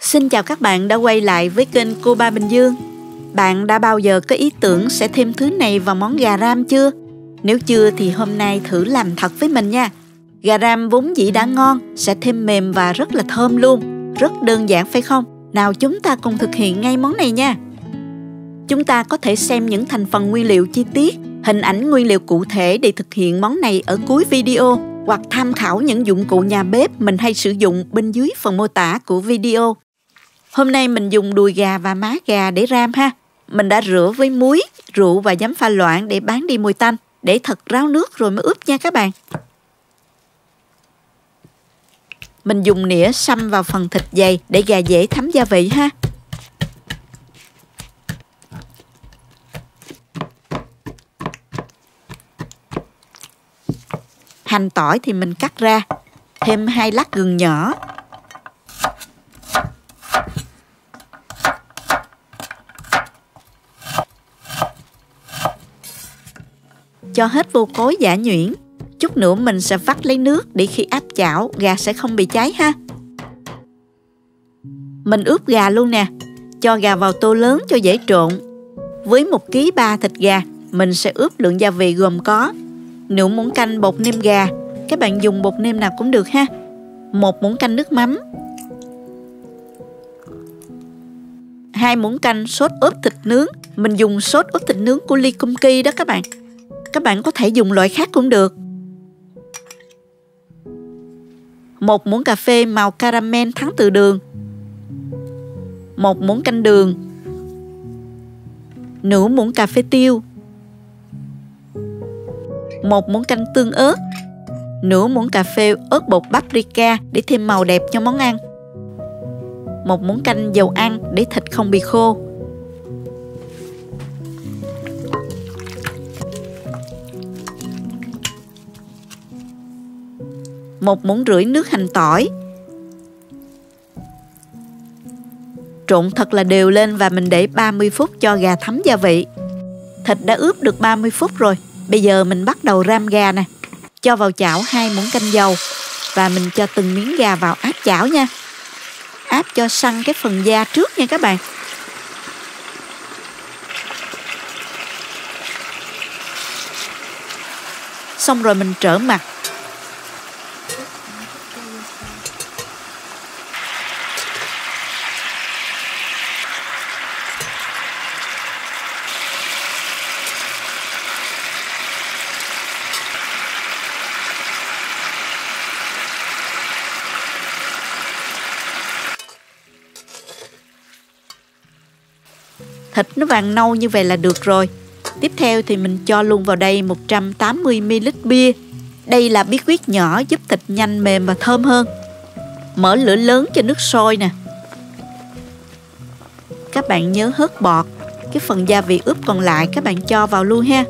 Xin chào các bạn đã quay lại với kênh Cô Ba Bình Dương. Bạn đã bao giờ có ý tưởng sẽ thêm thứ này vào món gà ram chưa? Nếu chưa thì hôm nay thử làm thật với mình nha. Gà ram vốn dĩ đã ngon, sẽ thêm mềm và rất là thơm luôn. Rất đơn giản phải không? Nào chúng ta cùng thực hiện ngay món này nha. Chúng ta có thể xem những thành phần nguyên liệu chi tiết, hình ảnh nguyên liệu cụ thể để thực hiện món này ở cuối video, hoặc tham khảo những dụng cụ nhà bếp mình hay sử dụng bên dưới phần mô tả của video. Hôm nay mình dùng đùi gà và má gà để ram ha. Mình đã rửa với muối, rượu và giấm pha loãng để bán đi mùi tanh. Để thật ráo nước rồi mới ướp nha các bạn. Mình dùng nĩa xăm vào phần thịt dày để gà dễ thấm gia vị ha. Hành tỏi thì mình cắt ra, thêm 2 lát gừng nhỏ. Cho hết vô cối giã nhuyễn. Chút nữa mình sẽ vắt lấy nước để khi áp chảo gà sẽ không bị cháy ha. Mình ướp gà luôn nè. Cho gà vào tô lớn cho dễ trộn. Với 1 kg 3 thịt gà, mình sẽ ướp lượng gia vị gồm có: nửa muỗng canh bột nêm gà, các bạn dùng bột nêm nào cũng được ha. 1 muỗng canh nước mắm, 2 muỗng canh sốt ướp thịt nướng. Mình dùng sốt ướp thịt nướng của Lee Kum Kee đó các bạn. Các bạn có thể dùng loại khác cũng được. 1 muỗng cà phê màu caramel thắng từ đường, 1 muỗng canh đường, nửa muỗng cà phê tiêu, 1 muỗng canh tương ớt, nửa muỗng cà phê ớt bột paprika để thêm màu đẹp cho món ăn, 1 muỗng canh dầu ăn để thịt không bị khô, 1,5 muỗng nước hành tỏi. Trộn thật là đều lên và mình để 30 phút cho gà thấm gia vị. Thịt đã ướp được 30 phút rồi. Bây giờ mình bắt đầu ram gà nè. Cho vào chảo 2 muỗng canh dầu và mình cho từng miếng gà vào áp chảo nha. Áp cho săn cái phần da trước nha các bạn. Xong rồi mình trở mặt. Thịt nó vàng nâu như vậy là được rồi. Tiếp theo thì mình cho luôn vào đây 180ml bia. Đây là bí quyết nhỏ giúp thịt nhanh mềm và thơm hơn. Mở lửa lớn cho nước sôi nè. Các bạn nhớ hớt bọt. Cái phần gia vị ướp còn lại các bạn cho vào luôn ha.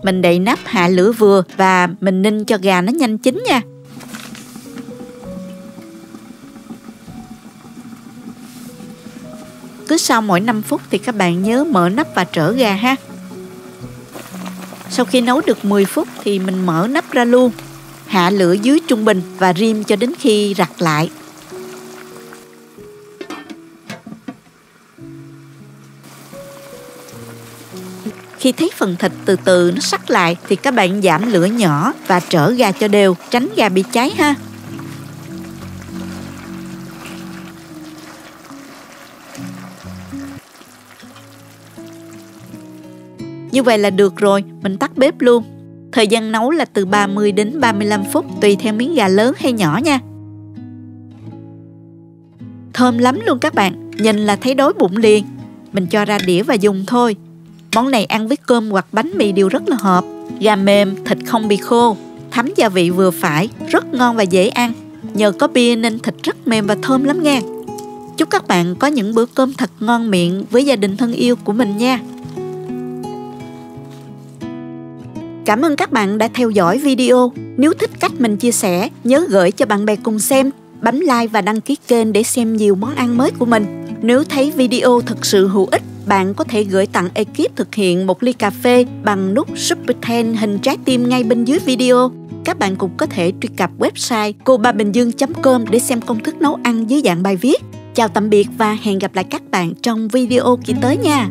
Mình đậy nắp hạ lửa vừa và mình ninh cho gà nó nhanh chín nha. Cứ sau mỗi 5 phút thì các bạn nhớ mở nắp và trở gà ha. Sau khi nấu được 10 phút thì mình mở nắp ra luôn. Hạ lửa dưới trung bình và rim cho đến khi rặt lại. Khi thấy phần thịt từ từ nó sắc lại thì các bạn giảm lửa nhỏ và trở gà cho đều, tránh gà bị cháy ha. Như vậy là được rồi, mình tắt bếp luôn. Thời gian nấu là từ 30 đến 35 phút tùy theo miếng gà lớn hay nhỏ nha. Thơm lắm luôn các bạn, nhìn là thấy đói bụng liền. Mình cho ra đĩa và dùng thôi. Món này ăn với cơm hoặc bánh mì đều rất là hợp. Gà mềm, thịt không bị khô, thấm gia vị vừa phải, rất ngon và dễ ăn. Nhờ có bia nên thịt rất mềm và thơm lắm nha. Chúc các bạn có những bữa cơm thật ngon miệng với gia đình thân yêu của mình nha. Cảm ơn các bạn đã theo dõi video. Nếu thích cách mình chia sẻ, nhớ gửi cho bạn bè cùng xem, bấm like và đăng ký kênh để xem nhiều món ăn mới của mình. Nếu thấy video thật sự hữu ích, bạn có thể gửi tặng ekip thực hiện một ly cà phê bằng nút Super Thanks hình trái tim ngay bên dưới video. Các bạn cũng có thể truy cập website cobaminhdương.com để xem công thức nấu ăn dưới dạng bài viết. Chào tạm biệt và hẹn gặp lại các bạn trong video kỳ tới nha.